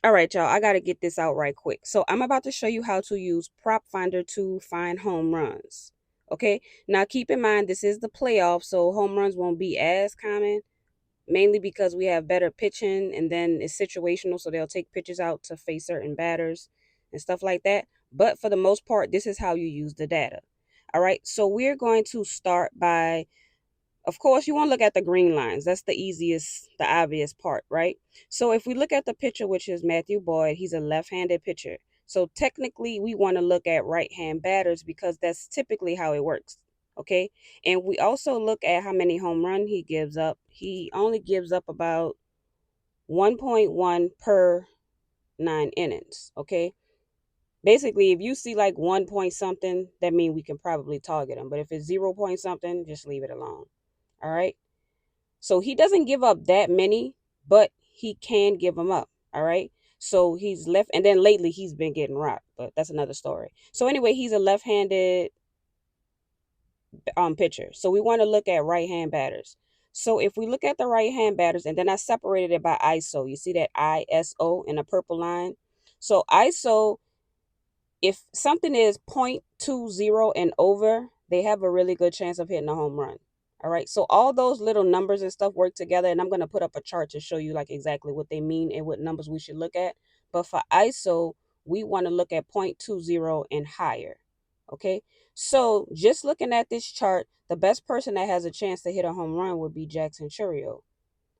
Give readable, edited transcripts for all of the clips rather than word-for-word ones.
All right, y'all, I got to get this out right quick. So I'm about to show you how to use Propfinder to find home runs. Okay, now keep in mind this is the playoffs, so home runs won't be as common, mainly because we have better pitching and then it's situational, so they'll take pitchers out to face certain batters and stuff like that. But for the most part, this is how you use the data. All right, so we're going to start by, of course, you want to look at the green lines. That's the easiest, the obvious part, right? So if we look at the pitcher, which is Matthew Boyd, he's a left-handed pitcher. So technically, we want to look at right-hand batters because that's typically how it works. Okay. And we also look at how many home run he gives up. He only gives up about 1.1 per 9 innings. Okay. Basically, if you see like 1 point something, that means we can probably target him. But if it's 0 point something, just leave it alone. All right. So he doesn't give up that many, but he can give them up. All right. So he's left, and then lately he's been getting rocked, but that's another story. So anyway, he's a left-handed pitcher. So we want to look at right-hand batters. So if we look at the right-hand batters, and then I separated it by ISO. You see that ISO in a purple line. So ISO, if something is 0.20 and over, they have a really good chance of hitting a home run. All right. So all those little numbers and stuff work together. And I'm going to put up a chart to show you like exactly what they mean and what numbers we should look at. But for ISO, we want to look at 0.20 and higher. Okay. So just looking at this chart, the best person that has a chance to hit a home run would be Jackson Churio,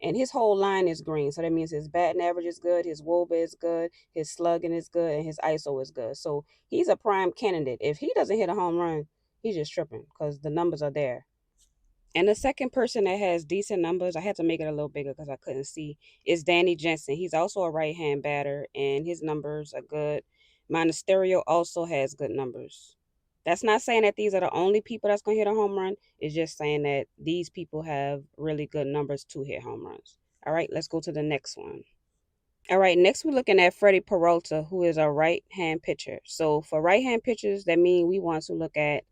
and his whole line is green. So that means his batting average is good, his WOBA is good, his slugging is good, and his ISO is good. So he's a prime candidate. If he doesn't hit a home run, he's just tripping because the numbers are there. And the second person that has decent numbers, I had to make it a little bigger because I couldn't see, is Danny Jensen. He's also a right hand batter, and his numbers are good. Monasterio also has good numbers. That's not saying that these are the only people that's going to hit a home run. It's just saying that these people have really good numbers to hit home runs. All right, let's go to the next one. All right, next we're looking at Freddie Peralta, who is a right hand pitcher. So for right hand pitchers, that means we want to look at,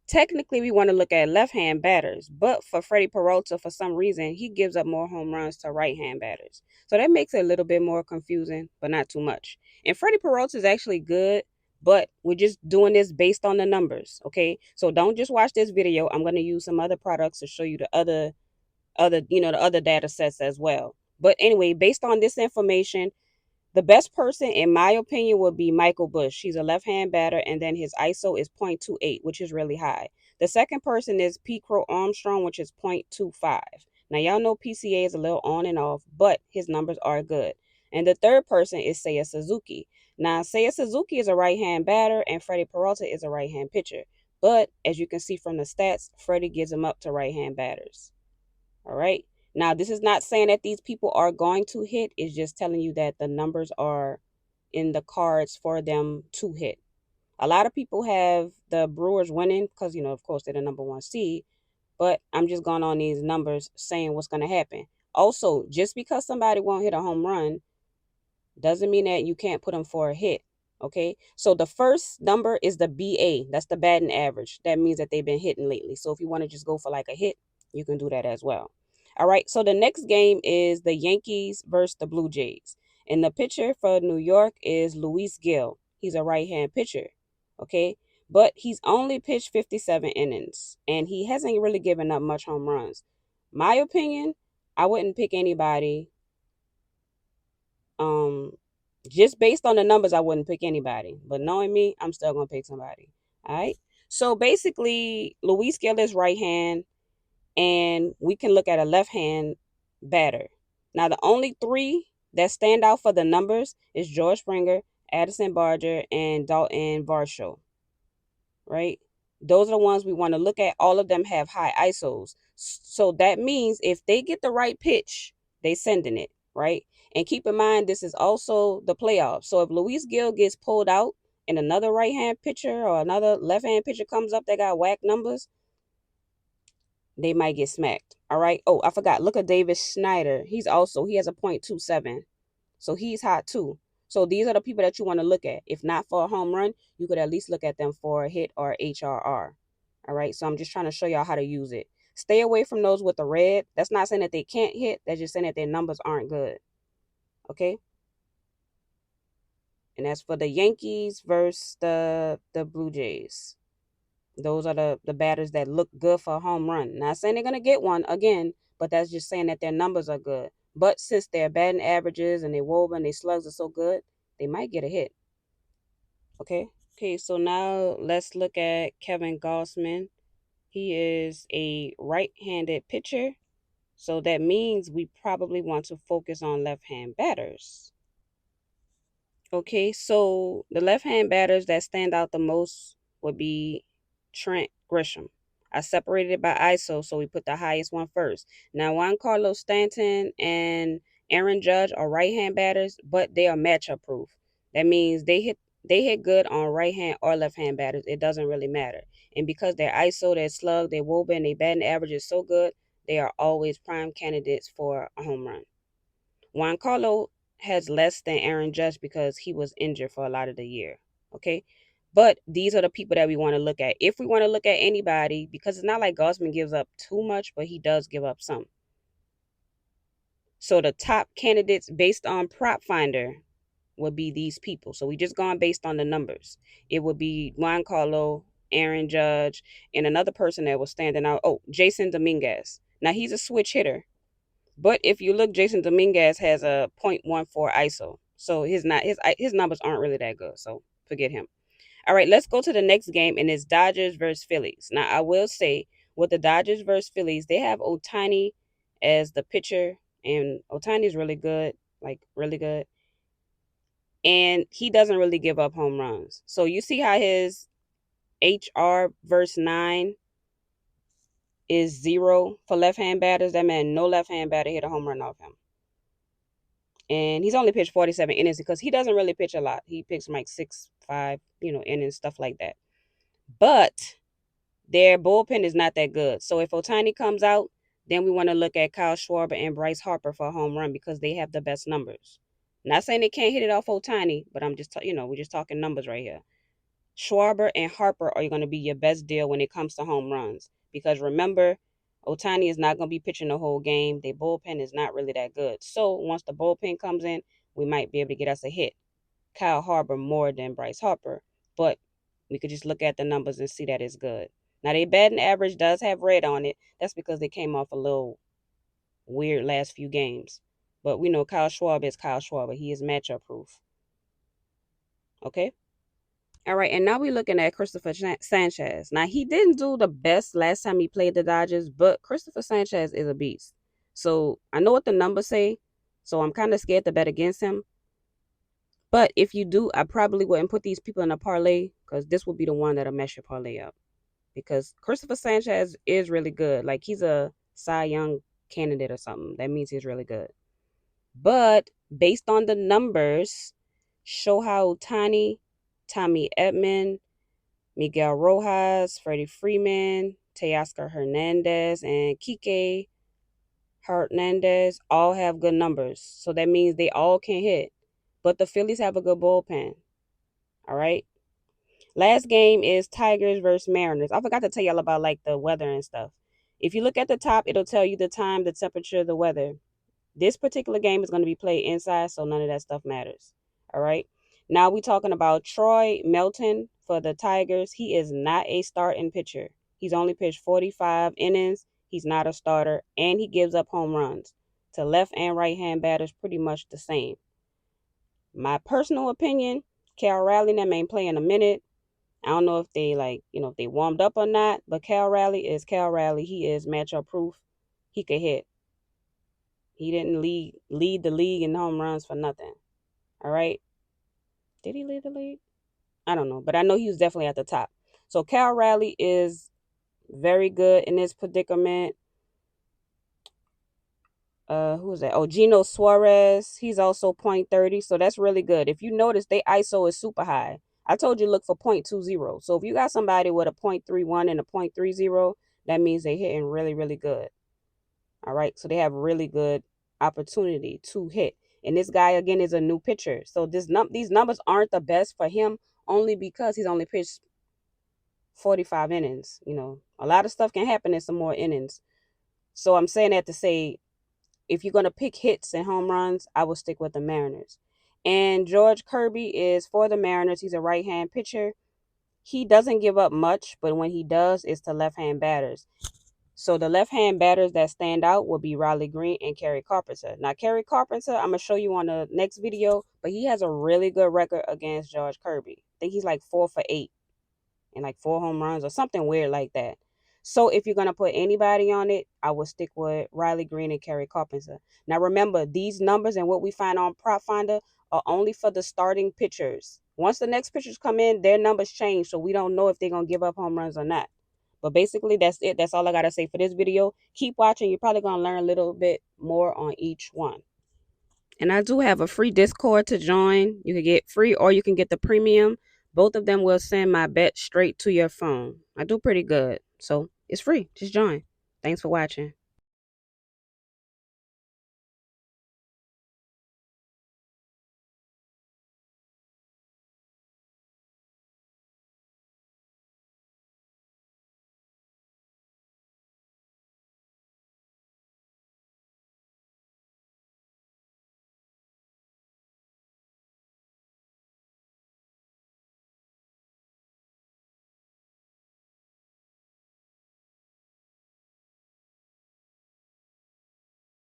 technically, we want to look at left hand batters, but for Freddie Peralta, for some reason, he gives up more home runs to right hand batters. So that makes it a little bit more confusing, but not too much. And Freddie Peralta is actually good, but we're just doing this based on the numbers. Okay. So don't just watch this video. I'm going to use some other products to show you the the other data sets as well. But anyway, based on this information, the best person, in my opinion, would be Michael Bush. He's a left-hand batter, and then his ISO is 0.28, which is really high. The second person is P. Crow Armstrong, which is 0.25. Now, y'all know PCA is a little on and off, but his numbers are good. And the third person is Seiya Suzuki. Now, Seiya Suzuki is a right-hand batter, and Freddie Peralta is a right-hand pitcher. But as you can see from the stats, Freddie gives them up to right-hand batters. All right. Now, this is not saying that these people are going to hit. It's just telling you that the numbers are in the cards for them to hit. A lot of people have the Brewers winning because, of course, they're the number one seed. But I'm just going on these numbers saying what's going to happen. Also, just because somebody won't hit a home run doesn't mean that you can't put them for a hit. Okay. So the first number is the BA. That's the batting average. That means that they've been hitting lately. So if you want to just go for like a hit, you can do that as well. All right. So the next game is the Yankees versus the Blue Jays. And the pitcher for New York is Luis Gill. He's a right hand pitcher. Okay. But he's only pitched 57 innings and he hasn't really given up much home runs. My opinion, I wouldn't pick anybody. Um, just based on the numbers, I wouldn't pick anybody. But knowing me, I'm still gonna pick somebody. All right. So basically, Luis Gill is right hand, and we can look at a left hand batter. Now, the only three that stand out for the numbers is George Springer, Addison Barger, and Dalton Varsho. Right? Those are the ones we want to look at. All of them have high ISOs. So that means if they get the right pitch, they sending it, right? And keep in mind, this is also the playoffs. So if Luis Gill gets pulled out and another right-hand pitcher or another left-hand pitcher comes up that got whack numbers, they might get smacked. All right. Oh, I forgot. Look at David Schneider. He has a 0.27. So he's hot too. So these are the people that you want to look at. If not for a home run, you could at least look at them for a hit or HRR. All right. So I'm just trying to show y'all how to use it. Stay away from those with the red. That's not saying that they can't hit. That's just saying that their numbers aren't good. Okay. And that's for the Yankees versus the Blue Jays. Those are the batters that look good for a home run. Not saying they're gonna get one again, but that's just saying that their numbers are good. But since their batting averages and their WOBA and their slugs are so good, they might get a hit. Okay. Okay, so now let's look at Kevin Gossman. He is a right-handed pitcher, so that means we probably want to focus on left-hand batters. Okay, so the left-hand batters that stand out the most would be Trent Grisham. I separated it by ISO, so we put the highest one first. Now, Juan Carlos Stanton and Aaron Judge are right-hand batters, but they are matchup proof. That means they hit good on right-hand or left-hand batters. It doesn't really matter. And because their ISO, their slug, their WOBA, and their batting average is so good, they are always prime candidates for a home run. Juan Carlo has less than Aaron Judge because he was injured for a lot of the year. Okay. But these are the people that we want to look at. If we want to look at anybody, because it's not like Gausman gives up too much, but he does give up some. So the top candidates based on Propfinder would be these people. So we just gone based on the numbers. It would be Juan Carlo, Aaron Judge, and another person that was standing out. Oh, Jason Dominguez. Now he's a switch hitter. But if you look, Jason Dominguez has a .14 ISO, so his numbers aren't really that good. So forget him. All right, let's go to the next game, and it's Dodgers versus Phillies. Now I will say with the Dodgers versus Phillies, they have Ohtani as the pitcher, and Ohtani is really good, like really good, and he doesn't really give up home runs. So you see how his HR versus 9 is 0 for left-hand batters. That meant no left-hand batter hit a home run off him. And he's only pitched 47 innings because he doesn't really pitch a lot. He picks like 6, 5, innings, stuff like that. But their bullpen is not that good. So if Ohtani comes out, then we want to look at Kyle Schwarber and Bryce Harper for a home run because they have the best numbers. Not saying they can't hit it off Ohtani, but I'm just, we're just talking numbers right here. Schwarber and Harper are going to be your best deal when it comes to home runs. Because remember, Ohtani is not going to be pitching the whole game. Their bullpen is not really that good. So once the bullpen comes in, we might be able to get us a hit. Kyle Harper more than Bryce Harper. But we could just look at the numbers and see that it's good. Now, their batting average does have red on it. That's because they came off a little weird last few games. But we know Kyle Schwarber is Kyle Schwarber. He is matchup proof. Okay? All right, and now we're looking at Christopher Sanchez. Now, he didn't do the best last time he played the Dodgers, but Christopher Sanchez is a beast. So I know what the numbers say, so I'm kind of scared to bet against him. But if you do, I probably wouldn't put these people in a parlay because this will be the one that'll mess your parlay up. Because Christopher Sanchez is really good. Like, he's a Cy Young candidate or something. That means he's really good. But based on the numbers, Shohei Ohtani, Tommy Edman, Miguel Rojas, Freddie Freeman, Teoscar Hernandez, and Kike Hernandez all have good numbers. So that means they all can hit. But the Phillies have a good bullpen. All right. Last game is Tigers versus Mariners. I forgot to tell y'all about like the weather and stuff. If you look at the top, it'll tell you the time, the temperature, the weather. This particular game is going to be played inside, so none of that stuff matters. All right. Now we're talking about Troy Melton for the Tigers. He is not a starting pitcher. He's only pitched 45 innings. He's not a starter, and he gives up home runs. To left and right hand batters, pretty much the same. My personal opinion, Cal Raleigh, that may play in a minute. I don't know if they if they warmed up or not, but Cal Raleigh is Cal Raleigh. He is matchup proof. He could hit. He didn't lead the league in home runs for nothing. All right. Did he lead the league? I don't know, but I know he was definitely at the top. So Cal Raleigh is very good in this predicament. Who is that? Oh, Gino Suarez. He's also .30, so that's really good. If you notice, they ISO is super high. I told you look for .20. So if you got somebody with a .31 and a .30, that means they're hitting really, really good. All right, so they have really good opportunity to hit. And this guy, again, is a new pitcher. So these numbers aren't the best for him only because he's only pitched 45 innings. A lot of stuff can happen in some more innings. So I'm saying that to say, if you're going to pick hits and home runs, I will stick with the Mariners. And George Kirby is for the Mariners. He's a right-hand pitcher. He doesn't give up much, but when he does, it's to left-hand batters. So the left-hand batters that stand out will be Riley Green and Kerry Carpenter. Now, Kerry Carpenter, I'm going to show you on the next video, but he has a really good record against George Kirby. I think he's like 4 for 8 and like 4 home runs or something weird like that. So if you're going to put anybody on it, I would stick with Riley Green and Kerry Carpenter. Now, remember, these numbers and what we find on Propfinder are only for the starting pitchers. Once the next pitchers come in, their numbers change, so we don't know if they're going to give up home runs or not. But basically, that's it. That's all I got to say for this video. Keep watching. You're probably going to learn a little bit more on each one. And I do have a free Discord to join. You can get free or you can get the premium. Both of them will send my bet straight to your phone. I do pretty good. So it's free. Just join. Thanks for watching.